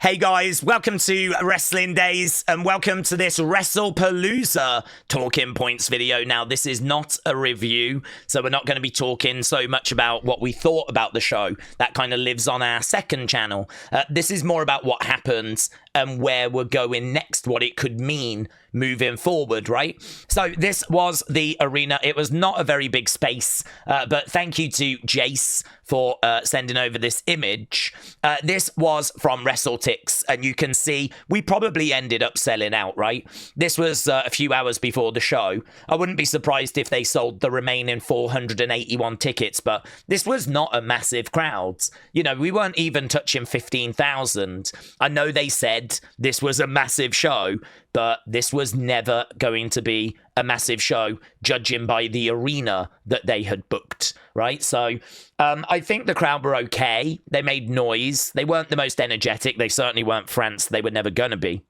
Hey guys, welcome to Wrestling Days and welcome to this Wrestlepalooza Talking Points video. Now, this is not a review, so we're not going to be talking so much about what we thought about the show. That kind of lives on our second channel. This is more about what happened and where we're going next, what it could mean moving forward, right? So this was the arena. It was not a very big space, but thank you to Jace for sending over this image. This was from WrestleTix, and you can see we probably ended up selling out, right? This was a few hours before the show. I wouldn't be surprised if they sold the remaining 481 tickets, but this was not a massive crowd. You know, we weren't even touching 15,000. I know they said this was a massive show, but this was never going to be a massive show, judging by the arena that they had booked, right? So I think the crowd were okay. They made noise. They weren't the most energetic. They certainly weren't France. They were never going to be.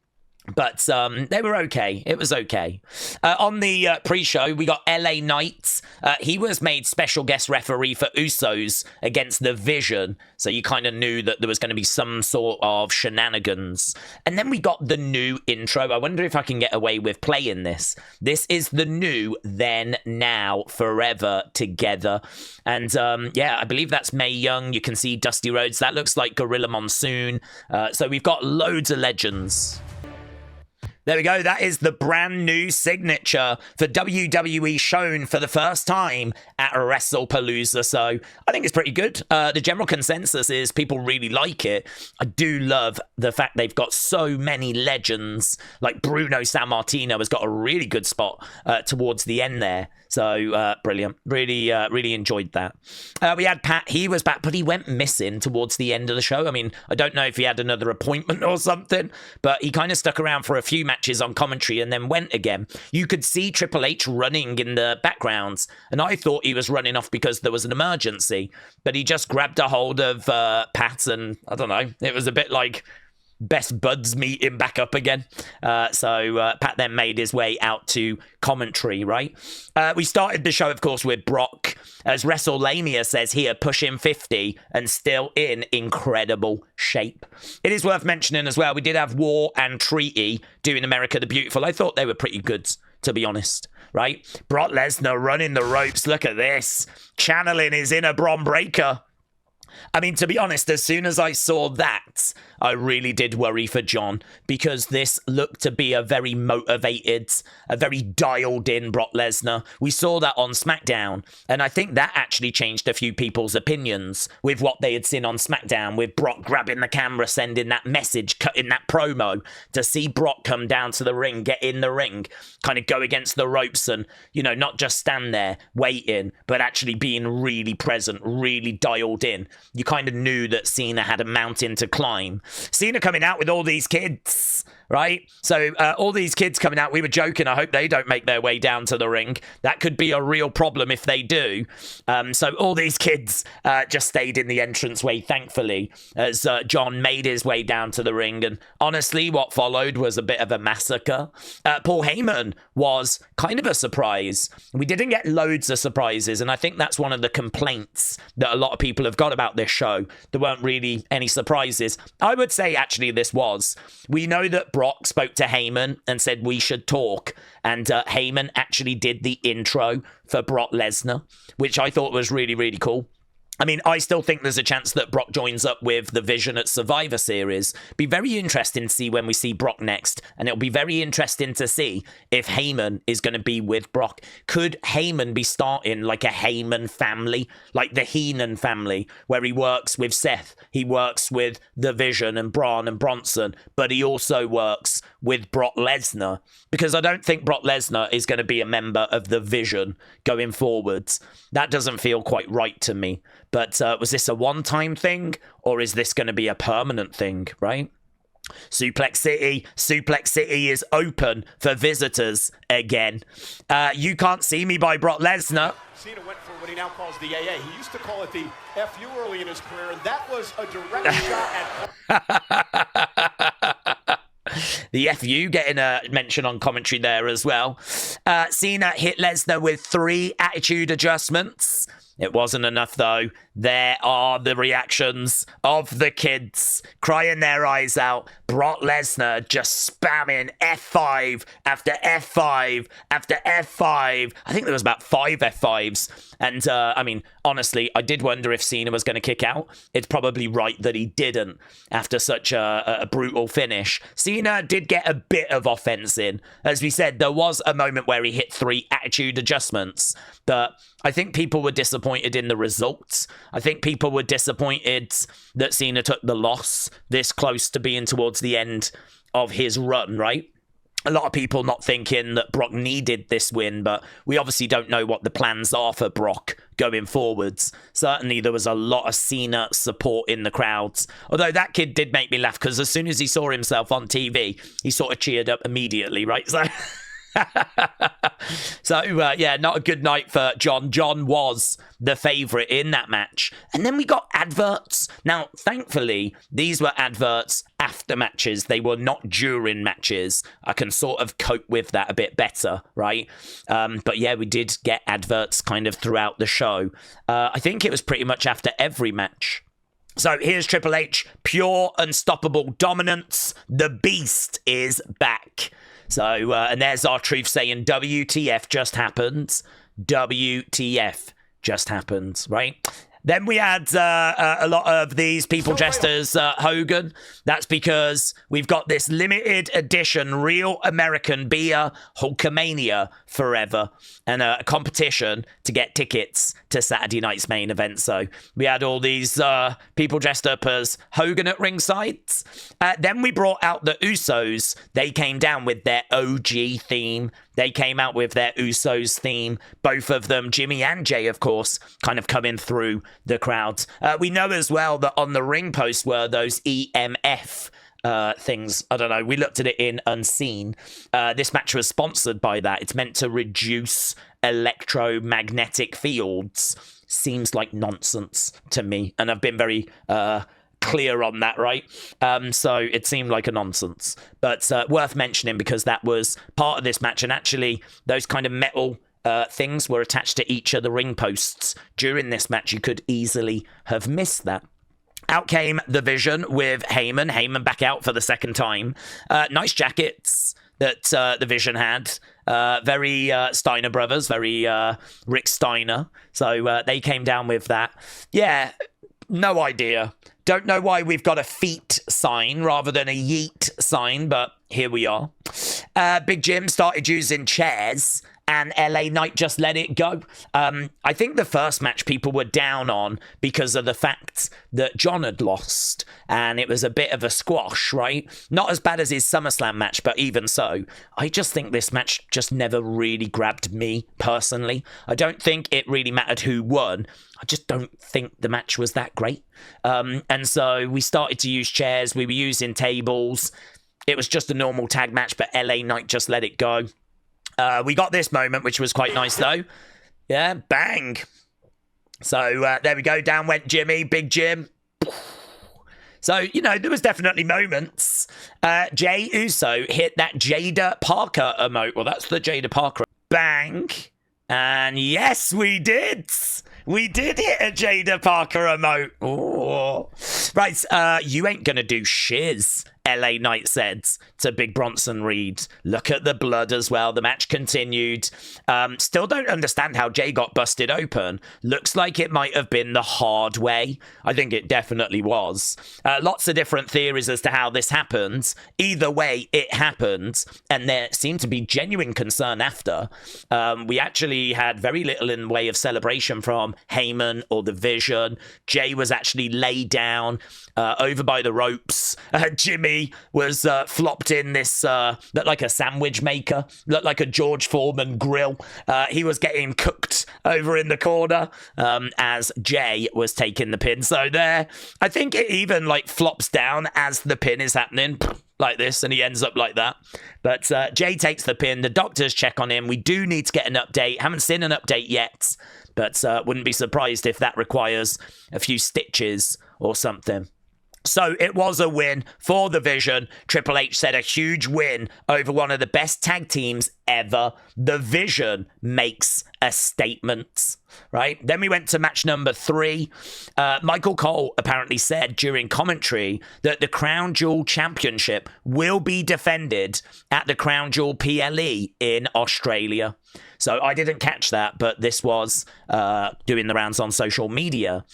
But they were okay. It was okay. On the pre-show, we got LA Knight. He was made special guest referee for Usos against The Vision. So you kind of knew that there was going to be some sort of shenanigans. And then we got the new intro. I wonder if I can get away with playing this. This is the new Then, Now, Forever Together. And yeah, I believe that's Mae Young. You can see Dusty Rhodes. That looks like Gorilla Monsoon. So we've got loads of legends. There we go. That is the brand new signature for WWE shown for the first time at Wrestlepalooza. So I think it's pretty good. The general consensus is people really like it. I do love the fact they've got so many legends. Like Bruno Sammartino has got a really good spot towards the end there. So brilliant. Really enjoyed that. We had Pat. He was back, but he went missing towards the end of the show. I mean, I don't know if he had another appointment or something, but he kind of stuck around for a few matches on commentary and then went again. You could see Triple H running in the background, and I thought he was running off because there was an emergency, but he just grabbed a hold of Pat, and I don't know, it was a bit like best buds meeting back up again. So Pat then made his way out to commentary, right? We started the show, of course, with Brock, as WrestleLania says here, pushing 50 and still in incredible shape. It is worth mentioning as well, we did have War and Treaty doing America the Beautiful. I thought they were pretty good, to be honest, right? Brock Lesnar running the ropes. Look at this. Channeling his inner Bron Breakker. I mean, to be honest, as soon as I saw that, I really did worry for John, because this looked to be a very motivated, a very dialed-in Brock Lesnar. We saw that on SmackDown, and I think that actually changed a few people's opinions with what they had seen on SmackDown, with Brock grabbing the camera, sending that message, cutting that promo, to see Brock come down to the ring, get in the ring, kind of go against the ropes and, you know, not just stand there waiting, but actually being really present, really dialed in. You kind of knew that Cena had a mountain to climb. Cena coming out with all these kids, right? So all these kids coming out, we were joking, I hope they don't make their way down to the ring. That could be a real problem if they do. So all these kids just stayed in the entranceway, thankfully, as John made his way down to the ring. And honestly, what followed was a bit of a massacre. Paul Heyman was kind of a surprise. We didn't get loads of surprises, and I think that's one of the complaints that a lot of people have got about this show. There weren't really any surprises. I would say, actually, this was. We know that Brock spoke to Heyman and said we should talk, and Heyman actually did the intro for Brock Lesnar, which I thought was really cool. I mean, I still think there's a chance that Brock joins up with The Vision at Survivor Series. Be very interesting to see when we see Brock next, and it'll be very interesting to see if Heyman is going to be with Brock. Could Heyman be starting like a Heyman family, like the Heenan family, where he works with Seth, he works with The Vision and Braun and Bronson, but he also works with Brock Lesnar? Because I don't think Brock Lesnar is going to be a member of The Vision going forwards. That doesn't feel quite right to me. But was this a one-time thing, or is this going to be a permanent thing, right? Suplex City is open for visitors again. You Can't See Me by Brock Lesnar. Cena went for what he now calls the AA. He used to call it the FU early in his career, and that was a direct shot at... The FU getting a mention on commentary there as well. Cena hit Lesnar with 3 attitude adjustments. It wasn't enough, though. there are the reactions of the kids crying their eyes out. Brock Lesnar just spamming F5 after F5 after F5. I think there was about 5 F5s. And, I mean, honestly, I did wonder if Cena was going to kick out. It's probably right that he didn't after such a brutal finish. Cena did get a bit of offense in. As we said, there was a moment where he hit 3 attitude adjustments. But I think people were disappointed in the results. I think people were disappointed that Cena took the loss this close to being towards the end of his run, right? A lot of people not thinking that Brock needed this win, but we obviously don't know what the plans are for Brock going forwards. Certainly, there was a lot of Cena support in the crowds. Although that kid did make me laugh, because as soon as he saw himself on TV, he sort of cheered up immediately, right? So, yeah, not a good night for John. John was the favourite in that match. And then we got adverts. Now, thankfully, these were adverts after matches. They were not during matches. I can sort of cope with that a bit better, right? But yeah, we did get adverts kind of throughout the show. I think it was pretty much after every match. So here's Triple H, pure unstoppable dominance. The Beast is back. So, and there's our truth saying WTF just happened. WTF just happened, right? Then we had a lot of these people dressed as Hogan. That's because we've got this limited edition Real American Beer Hulkamania Forever and a competition to get tickets to Saturday night's main event. So we had all these people dressed up as Hogan at ringside. Then we brought out the Usos. They came down with their OG theme. They came out with their Usos theme. Both of them, Jimmy and Jey, of course, kind of coming through the crowd. We know as well that on the ring post were those EMF things. I don't know. We looked at it in Unseen. This match was sponsored by that. It's meant to reduce electromagnetic fields. Seems like nonsense to me. And I've been very clear on that, right? So it seemed like a nonsense, but worth mentioning because that was part of this match. And actually, those kind of metal things were attached to each of the ring posts during this match. You could easily have missed that. Out came the Vision with Heyman. Heyman back out for the second time. Nice jackets that the Vision had. Very Steiner brothers, very Rick Steiner. So they came down with that. Yeah, no idea. Don't know why we've got a feet sign rather than a yeet sign, but here we are. Big Jim started using chairs and LA Knight just let it go. I think the first match people were down on because of the fact that John had lost and it was a bit of a squash, right? Not as bad as his SummerSlam match, but even so, I just think this match just never really grabbed me personally. I don't think it really mattered who won. I just don't think the match was that great. And so we started to use chairs. We were using tables. It was just a normal tag match, but LA Knight just let it go. We got this moment, which was quite nice, though. Yeah, bang. So there we go. Down went Jimmy, Big Jim. So, you know, there was definitely moments. Jey Uso hit that Jaida Parker emote. Well, that's the Jaida Parker. Bang. And yes, we did. We did hit a Jaida Parker emote. Oh. Right, you ain't gonna do shiz, LA Knight said to Big Bronson Reed. Look at the blood as well. The match continued. Still don't understand how Jey got busted open. Looks like it might have been the hard way. I think it definitely was. Lots of different theories as to how this happened. Either way, it happened. And there seemed to be genuine concern after. We actually had very little in the way of celebration from Heyman or the Vision. Jey was actually laid down over by the ropes. Jimmy was flopped in this, looked like a sandwich maker, looked like a George Foreman grill. He was getting cooked over in the corner as Jey was taking the pin. So there, I think it even like flops down as the pin is happening. Like this, and he ends up like that. But Jey takes the pin. The doctors check on him. We do need to get an update. Haven't seen an update yet, but wouldn't be surprised if that requires a few stitches or something. So it was a win for the Vision. Triple H said a huge win over one of the best tag teams ever. The Vision makes a statement, right? Then we went to match number 3. Michael Cole apparently said during commentary that the Crown Jewel Championship will be defended at the Crown Jewel PLE in Australia. So I didn't catch that, but this was doing the rounds on social media.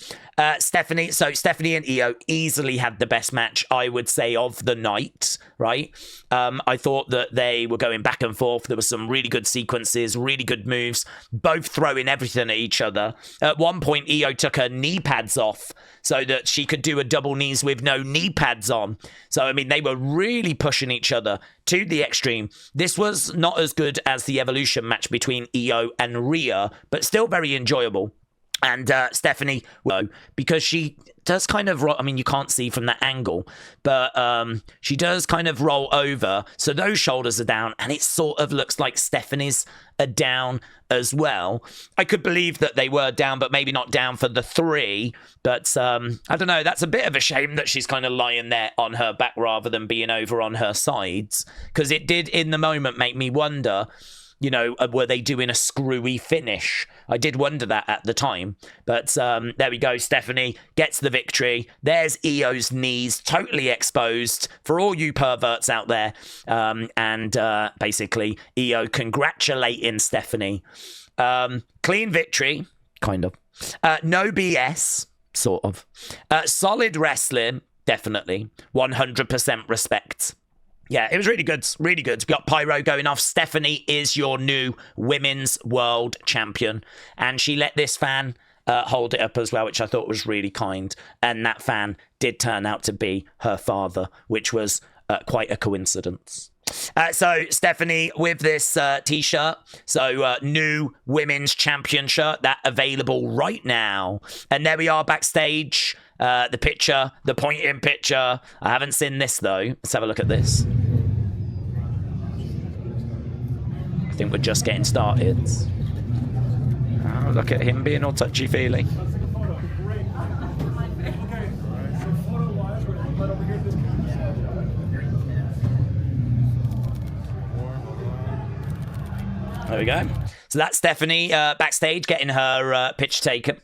Stephanie and Iyo easily had the best match, I would say, of the night, right? I thought that they were going back and forth. There were some really good sequences, really good moves, both throwing everything at each other. At one point, Iyo took her knee pads off so that she could do a double knees with no knee pads on. So, I mean, they were really pushing each other to the extreme. This was not as good as the Evolution match between Iyo and Rhea, but still very enjoyable. And Stephanie, because she does kind of roll, I mean, you can't see from that angle, but she does kind of roll over. So those shoulders are down, and it sort of looks like Stephanie's are down as well. I could believe that they were down, but maybe not down for the 3. But I don't know. That's a bit of a shame that she's kind of lying there on her back rather than being over on her sides, because it did in the moment make me wonder, you know, were they doing a screwy finish? I did wonder that at the time. But there we go. Stephanie gets the victory. There's Iyo's knees totally exposed for all you perverts out there. And basically, Iyo congratulating Stephanie. Clean victory, kind of. No BS, sort of. Solid wrestling, definitely. 100% respect. Yeah, it was really good. Really good. We got pyro going off. Stephanie is your new women's world champion. And she let this fan hold it up as well, which I thought was really kind. And that fan did turn out to be her father, which was quite a coincidence. So Stephanie with this t-shirt. So new women's champion shirt, that available right now. And there we are backstage. The picture, the pointing picture. I haven't seen this though. Let's have a look at this. I think we're just getting started. Oh, look at him being all touchy-feely. There we go. So that's Stephanie backstage getting her pitch taken.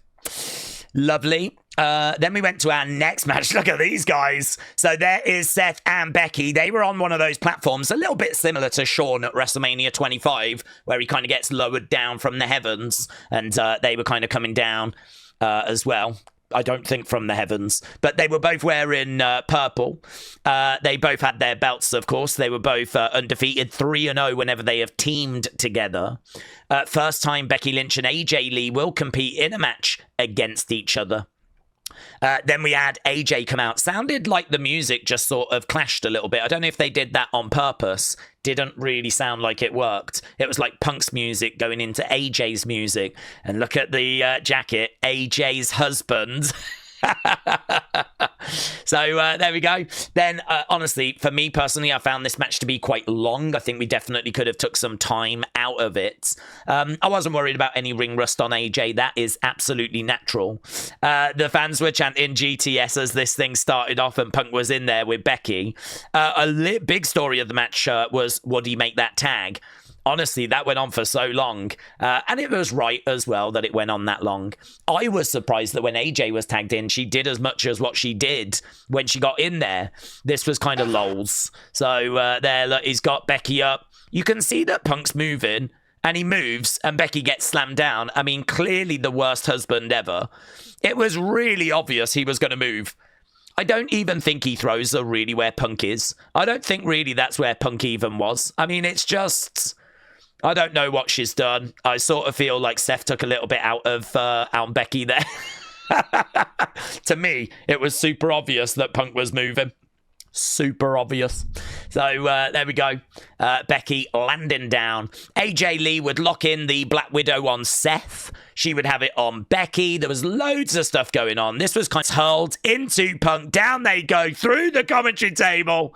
Lovely. Then we went to our next match. Look at these guys. So there is Seth and Becky. They were on one of those platforms, a little bit similar to Shawn at WrestleMania 25, where he kind of gets lowered down from the heavens, and they were kind of coming down as well. I don't think from the heavens, but they were both wearing purple. They both had their belts, of course. They were both undefeated, 3-0 whenever they have teamed together. First time Becky Lynch and AJ Lee will compete in a match against each other. Then we had AJ come out. Sounded like the music just sort of clashed a little bit. I don't know if they did that on purpose. Didn't really sound like it worked. It was like Punk's music going into AJ's music. And look at the jacket. AJ's husband. So there we go. Then honestly, for me personally, I found this match to be quite long. I think we definitely could have took some time out of it. I wasn't worried about any ring rust on AJ. That is absolutely natural. The fans were chanting GTS as this thing started off, and Punk was in there with Becky. Big story of the match was, would he make that tag? Honestly, that went on for so long. And it was right as well that it went on that long. I was surprised that when AJ was tagged in, she did as much as what she did when she got in there. This was kind of lols. So there, look, he's got Becky up. You can see that Punk's moving, and he moves, and Becky gets slammed down. I mean, clearly the worst husband ever. It was really obvious he was going to move. I don't even think he throws are really where Punk is. I don't think really that's where Punk even was. I mean, it's just... I don't know what she's done. I sort of feel like Seth took a little bit out of Becky there. To me, it was super obvious that Punk was moving. Super obvious. So there we go. Becky landing down. AJ Lee would lock in the Black Widow on Seth. She would have it on Becky. There was loads of stuff going on. This was kind of hurled into Punk. Down they go through the commentary table.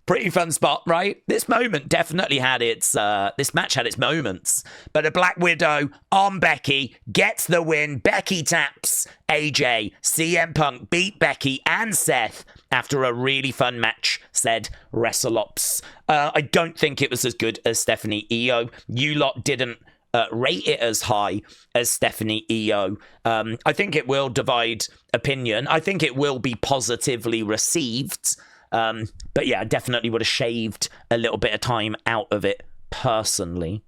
Pretty fun spot, right? This moment definitely had its, this match had its moments. But a Black Widow on Becky gets the win. Becky taps AJ. CM Punk beat Becky and Seth after a really fun match, said WrestleOps. I don't think it was as good as Stephanie Iyo. You lot didn't rate it as high as Stephanie Iyo. I think it will divide opinion. I think it will be positively received. But yeah, I definitely would have shaved a little bit of time out of it personally.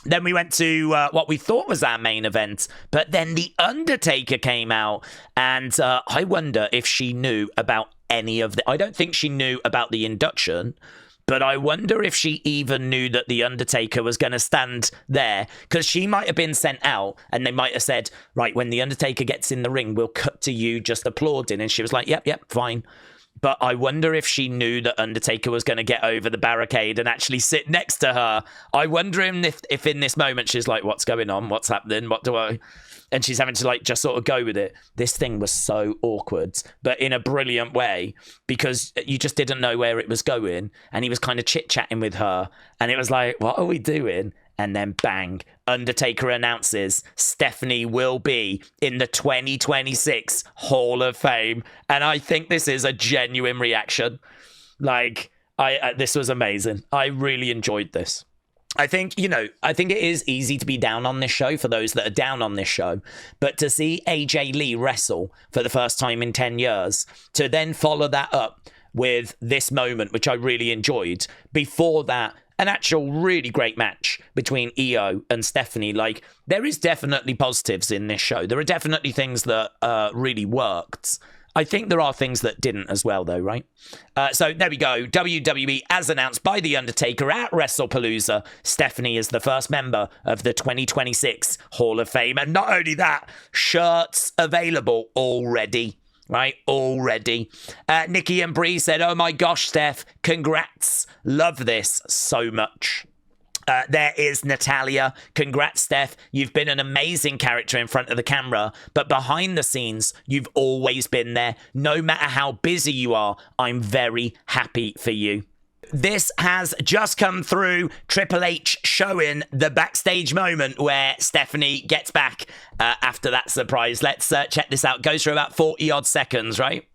Then we went to what we thought was our main event, but then The Undertaker came out, and I wonder if she knew about any of the... I don't think she knew about the induction, but I wonder if she even knew that The Undertaker was going to stand there, because she might have been sent out, and they might have said, right, when The Undertaker gets in the ring, we'll cut to you just applauding, and she was like, yep, fine. But I wonder if she knew that Undertaker was going to get over the barricade and actually sit next to her. I wonder if in this moment she's like, what's going on? What's happening? What do I... And she's having to like just sort of go with it. This thing was so awkward, but in a brilliant way, because you just didn't know where it was going. And he was kind of chit-chatting with her. And it was like, what are we doing? And then bang, Undertaker announces Stephanie will be in the 2026 Hall of Fame. And I think this is a genuine reaction. Like, this was amazing. I really enjoyed this. I think it is easy to be down on this show for those that are down on this show. But to see AJ Lee wrestle for the first time in 10 years, to then follow that up with this moment, which I really enjoyed. Before that, an actual really great match between Iyo and Stephanie. Like, there is definitely positives in this show. There are definitely things that really worked. I think there are things that didn't as well, though, right? So there we go. WWE, as announced by The Undertaker at WrestlePalooza, Stephanie is the first member of the 2026 Hall of Fame. And not only that, shirts available already. Right, already. Nikki and Bree said, oh my gosh, Steph, congrats. Love this so much. There is Natalia. Congrats, Steph. You've been an amazing character in front of the camera, but behind the scenes, you've always been there. No matter how busy you are, I'm very happy for you. This has just come through. Triple H showing the backstage moment where Stephanie gets back after that surprise. Let's check this out. Goes for about 40 odd seconds, right?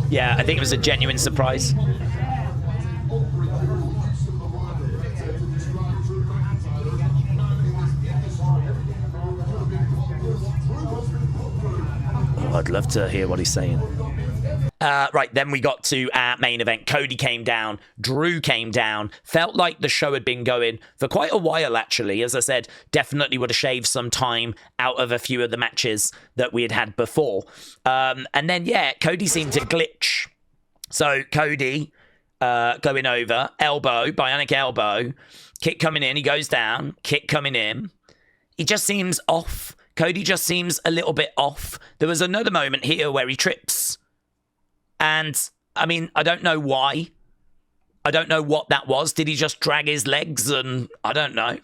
Yeah, I think it was a genuine surprise. Oh, I'd love to hear what he's saying. Right, then we got to our main event. Cody came down, Drew came down. Felt like the show had been going for quite a while, actually. As I said, definitely would have shaved some time out of a few of the matches that we had had before. And then, yeah, Cody seemed to glitch. So Cody going over, elbow, bionic elbow, kick coming in, he goes down, kick coming in. He just seems off. Cody just seems a little bit off. There was another moment here where he trips. And, I mean, I don't know why. I don't know what that was. Did he just drag his legs? And I don't know.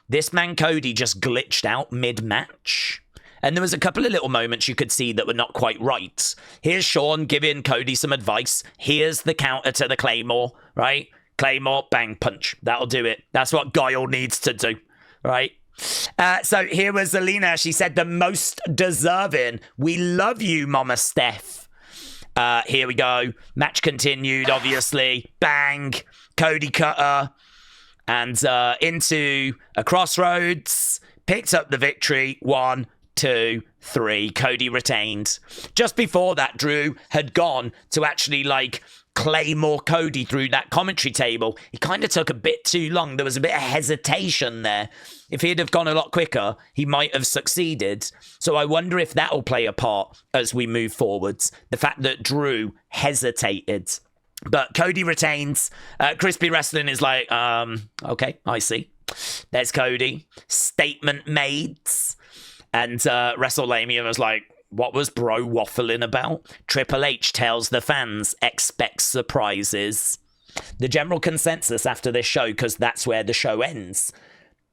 This man Cody just glitched out mid-match. And there was a couple of little moments you could see that were not quite right. Here's Sean giving Cody some advice. Here's the counter to the Claymore, right? Claymore, bang, punch. That'll do it. That's what Guile needs to do, right? So here was Zelina. She said, the most deserving. We love you, Mama Steph. Here we go. Match continued, obviously. Bang. Cody Cutter. And into a crossroads. Picked up the victory. 1, 2, 3. Cody retained. Just before that, Drew had gone to actually, like, Claymore Cody through that commentary table. He kind of took a bit too long. There was a bit of hesitation there. If he'd have gone a lot quicker, he might have succeeded. So I wonder if that'll play a part as we move forwards. The fact that Drew hesitated. But Cody retains. Crispy Wrestling is like, okay, I see. There's Cody. Statement made. And WrestleMania was like, what was bro waffling about? Triple H tells the fans, expect surprises. The general consensus after this show, because that's where the show ends,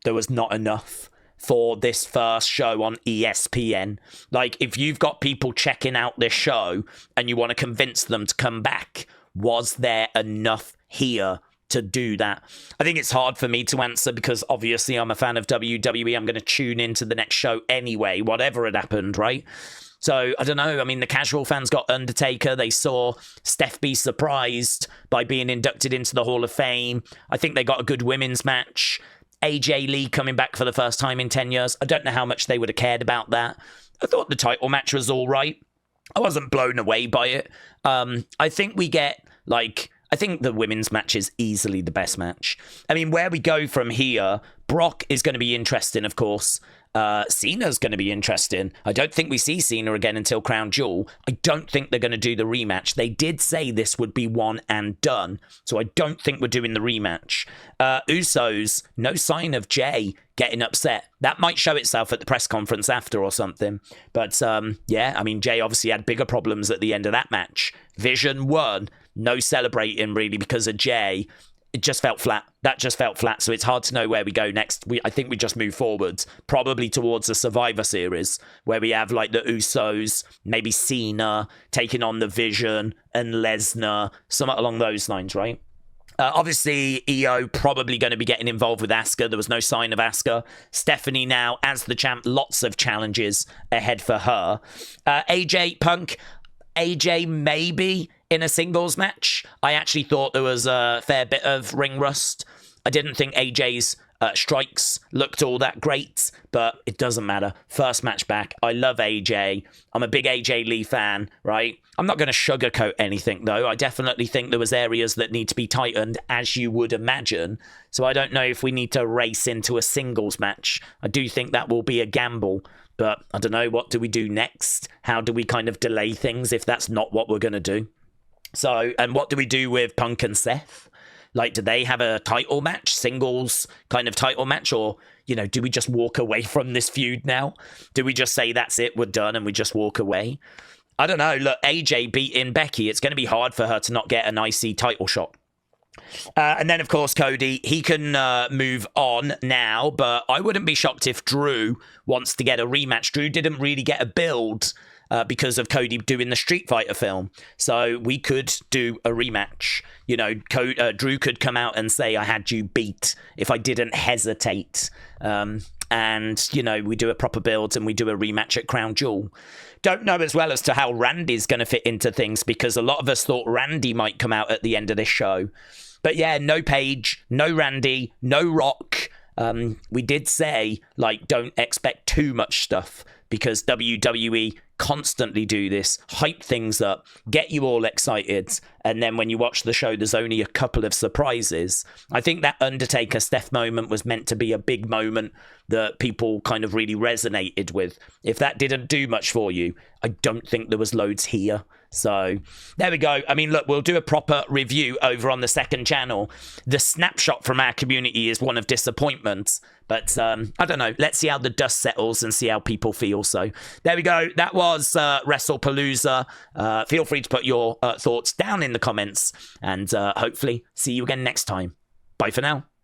there was not enough for this first show on ESPN. Like, if you've got people checking out this show and you want to convince them to come back, was there enough here to do that? I think it's hard for me to answer because obviously I'm a fan of WWE. I'm going to tune into the next show anyway, whatever had happened, right? So, I don't know. I mean, the casual fans got Undertaker. They saw Steph be surprised by being inducted into the Hall of Fame. I think they got a good women's match. AJ Lee coming back for the first time in 10 years. I don't know how much they would have cared about that. I thought the title match was all right. I wasn't blown away by it. I think we get, like, I think the women's match is easily the best match. I mean, where we go from here, Brock is going to be interesting, of course. Cena's going to be interesting. I don't think we see Cena again until Crown Jewel. I don't think they're going to do the rematch. They did say this would be one and done, so I don't think we're doing the rematch. Usos, no sign of Jey getting upset. That might show itself at the press conference after or something. But yeah, I mean, Jey obviously had bigger problems at the end of that match. Vision won. No celebrating really because of Jey. It just felt flat. That just felt flat. So it's hard to know where we go next. I think we just move forward, probably towards the Survivor Series, where we have like the Usos, maybe Cena taking on the Vision and Lesnar, somewhat along those lines, right? Obviously, Iyo probably going to be getting involved with Asuka. There was no sign of Asuka. Stephanie now as the champ. Lots of challenges ahead for her. AJ Punk. AJ maybe in a singles match. I actually thought there was a fair bit of ring rust. I didn't think AJ's strikes looked all that great, but it doesn't matter. First match back. I love AJ. I'm a big AJ Lee fan, right? I'm not going to sugarcoat anything, though. I definitely think there was areas that need to be tightened, as you would imagine. So I don't know if we need to race into a singles match. I do think that will be a gamble. But I don't know, what do we do next? How do we kind of delay things if that's not what we're going to do? So, and what do we do with Punk and Seth? Like, do they have a title match, singles kind of title match? Or, you know, do we just walk away from this feud now? Do we just say, that's it, we're done, and we just walk away? I don't know. Look, AJ beating Becky. It's going to be hard for her to not get an IC title shot. And then, of course, Cody, he can move on now, but I wouldn't be shocked if Drew wants to get a rematch. Drew didn't really get a build because of Cody doing the Street Fighter film. So we could do a rematch. You know, Drew could come out and say, I had you beat if I didn't hesitate. And, you know, we do a proper build and we do a rematch at Crown Jewel. Don't know as well as to how Randy's going to fit into things, because a lot of us thought Randy might come out at the end of this show. But yeah, no Paige, no Randy, no Rock. We did say, like, don't expect too much stuff, because WWE constantly do this, hype things up, get you all excited, and then when you watch the show, there's only a couple of surprises. I think that Undertaker Steph moment was meant to be a big moment that people kind of really resonated with. If that didn't do much for you, I don't think there was loads here. So there we go. I mean, look, we'll do a proper review over on the second channel. The snapshot from our community is one of disappointment, but I don't know. Let's see how the dust settles and see how people feel. So there we go. That was Wrestlepalooza. Feel free to put your thoughts down in the comments, and hopefully see you again next time. Bye for now.